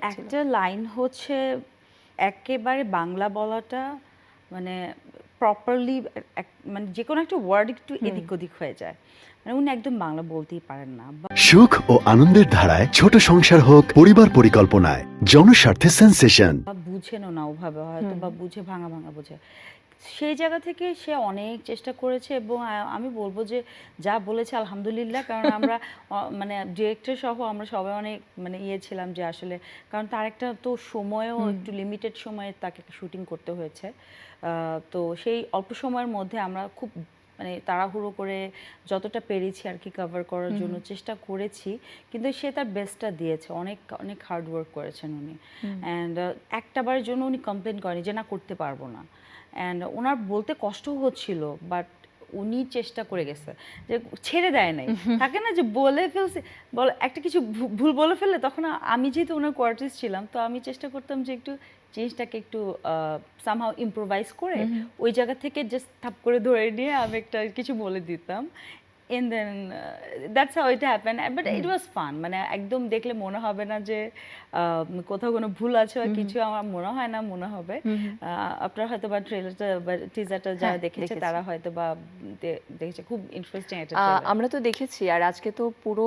একটা লাইন হচ্ছে একেবারে বাংলা বলাটা মানে প্রপারলি মানে যে কোনো একটা ওয়ার্ড একটু এদিক ওদিক হয়ে যায়, মানে উনি একদম বাংলা বলতেই পারেন না। সুখ ও আনন্দের ধারায় ছোট সংসার হোক পরিবার পরিকল্পনায় জনস্বার্থে সেন্সেশন বা বুঝেনও না ওভাবে, হয়তো বা বুঝে ভাঙা ভাঙা বুঝে। সেই জায়গা থেকে সে অনেক চেষ্টা করেছে এবং আমি বলবো যে যা বলেছে আলহামদুলিল্লাহ, কারণ আমরা মানে ডিরেক্টর সহ আমরা সবাই অনেক মানে ছিলাম যে আসলে, কারণ তার একটা তো সময়ও একটু লিমিটেড সময়ে তাকে শুটিং করতে হয়েছে। তো সেই অল্প সময়ের মধ্যে আমরা খুব মানে তাড়াহুড়ো করে যতটা পেরেছি আর কি কভার করার জন্য চেষ্টা করেছি, কিন্তু সে তার বেস্টটা দিয়েছে, অনেক অনেক হার্ড ওয়ার্ক করেছেন উনি। অ্যান্ড একটাবারের জন্য উনি কমপ্লেন করেনি যে না করতে পারবো না, অ্যান্ড ওনার বলতে কষ্টও হচ্ছিল, বাট উনি চেষ্টা করে গেছে, যে ছেড়ে দেয় নাই। থাকে না যে বলে ফেলছে, একটা কিছু ভুল বলে ফেললে তখন আমি যেহেতু ওনার কোয়ার্টার্স ছিলাম, তো আমি চেষ্টা করতাম যে একটু জিনিসটাকে একটু সামহাও ইম্প্রোভাইজ করে ওই জায়গা থেকে জাস্ট থাপ করে ধরে নিয়ে আমি একটা কিছু বলে দিতাম। And then that's how it happened, but it was fun. মানে একদম দেখলে মনে হবে না যে কোথাও কোনো ভুল আছে বা কিছু, আমার মনে হয় না মনে হবে। আপনারা হয়তো বা ট্রেলারটা বা টিজারটা যারা দেখেছে তারা হয়তো বা দেখেছে, খুব ইন্টারেস্টিং একটা ট্রেলার। আমরা তো দেখেছি, আর আজকে তো পুরো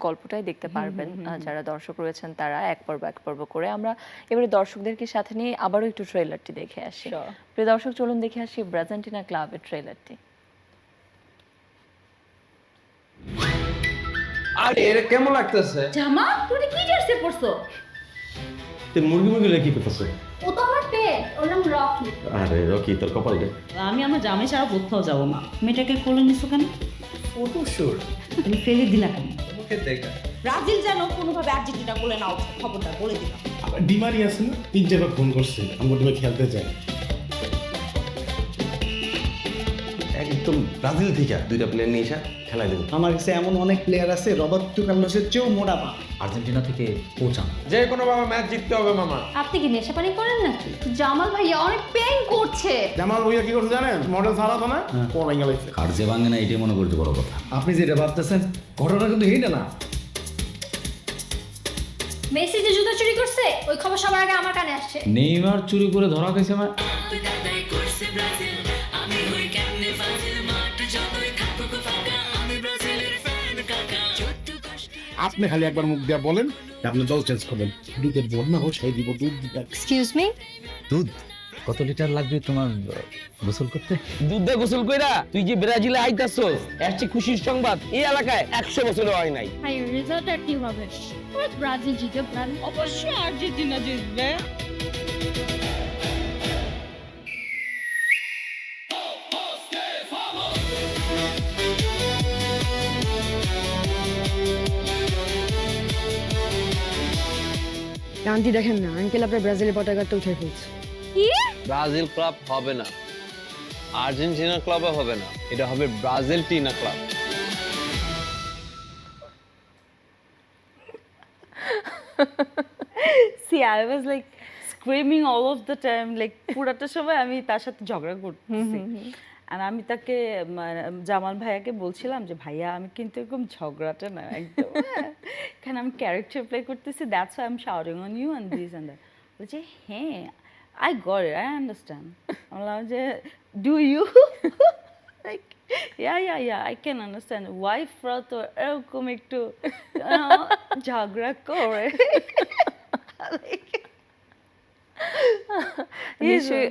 গল্পটাই দেখতে পারবেন যারা দর্শক রয়েছেন তারা এক পর্ব করে। আমরা এবারে দর্শকদেরকে সাথে নিয়ে আবারও একটু ট্রেলারটি দেখে আসি। প্রিয় দর্শক, চলুন দেখে আসি ব্রাজেন্টিনা ক্লাবের ট্রেলারটি। আরে এর কেমন লাগতেছে? জামা তুমি কি জার্সি পরছো? তুই মুরগি মুরগি কি করতেছ? ও তো আমার পেট, ওর নাম রকি। আরে রকি তোর কপালটা। আমি আমার জামাই ছাড়া কোথাও যাবো না। মেয়েটাকে কোলে নিছো কেন? Photo shoot. তুমি ফেলে দিলা কেন? ওকে দেখা। ব্রাজিল যেন কোনোভাবে আর্জেন্টিনা কোলে নাও, খবরটা বলে দিলাম। আবার ডিমারি আছে না, 3-4 ফোন করছে আমার টিমে খেলতে চাই। একদম ব্রাজিল থেকে 2টা প্লেয়ার নিয়ে এসে খেলাই দেব। আমার কাছে এমন অনেক প্লেয়ার আছে রবার্তো কার্লোসের চেয়েও মোটা পা। আর্জেন্টিনা থেকে পৌঁছান। যে কোনো ভাবে ম্যাচ জিততে হবে মামা। আপনি কি নেশাপানি করেন নাকি? জামাল ভাইয়া অনেক পেইন করছে। জামাল ভাইয়া কি করছে জানেন? মডেল ছাড়া তো না, পড়াই গেছে। কার যে ভাঙে না এটাই মনে করছে বড় কথা। আপনি যেটা ভাবতেছেন ঘটনা কিন্তু এইটা না। মেসি যে জুতা চুরি করছে ওই খবর সবার আগে আমার কানে আসছে। নেইমার চুরি করে ধরা খাইছে আমার। আপনি খালি একবার মুখ দিয়ে বলেন আপনি দল চেঞ্জ করবেন। দুধের বন্যা হোক সেই দিব দুধ দিতে। এক্সকিউজ মি, দুধ কত লিটার লাগবে তোমার গোসল করতে? দুধে গোসল কইরা তুই যে ব্রাজিলে আইতাছস, এর চেয়ে খুশির সংবাদ এই এলাকায় 100 বছরে হয় নাই। ভাই রেজাল্ট আর কি হবে? ব্রাজিল জিতে, ব্রাজিল অবশ্যই আর্জেন্টিনা জিতবে। আন্টি দেখেন না, আঙ্কেল আপনার ব্রাজিলের পতাকাটা উঠে ফেলছে। কি? ব্রাজিল ক্লাব হবে না, আর্জেন্টিনা ক্লাবও হবে না, এটা হবে Brazil Tina club. See, I was like screaming all of the time, like পুরাটা সময় আমি তার সাথে ঝগড়া করতেছি। আর আমি তাকে জামাল ভাইয়াকে বলছিলাম যে ভাইয়া আমি কিন্তু এরকম ঝগড়াটা না একদম, কারণ আমি ক্যারেক্টার প্লে করতেছি, that's why I am shouting on you and this and that. বলছে হ্যাঁ I got it, I understand. বললাম যে do you? Like yeah I can understand ওয়াইফরা তো এরকম একটু ঝগড়া করে। নিশ্চয়ই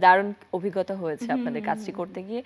দারুণ অভিজ্ঞতা হয়েছে আপনাদের কাজটি করতে গিয়ে।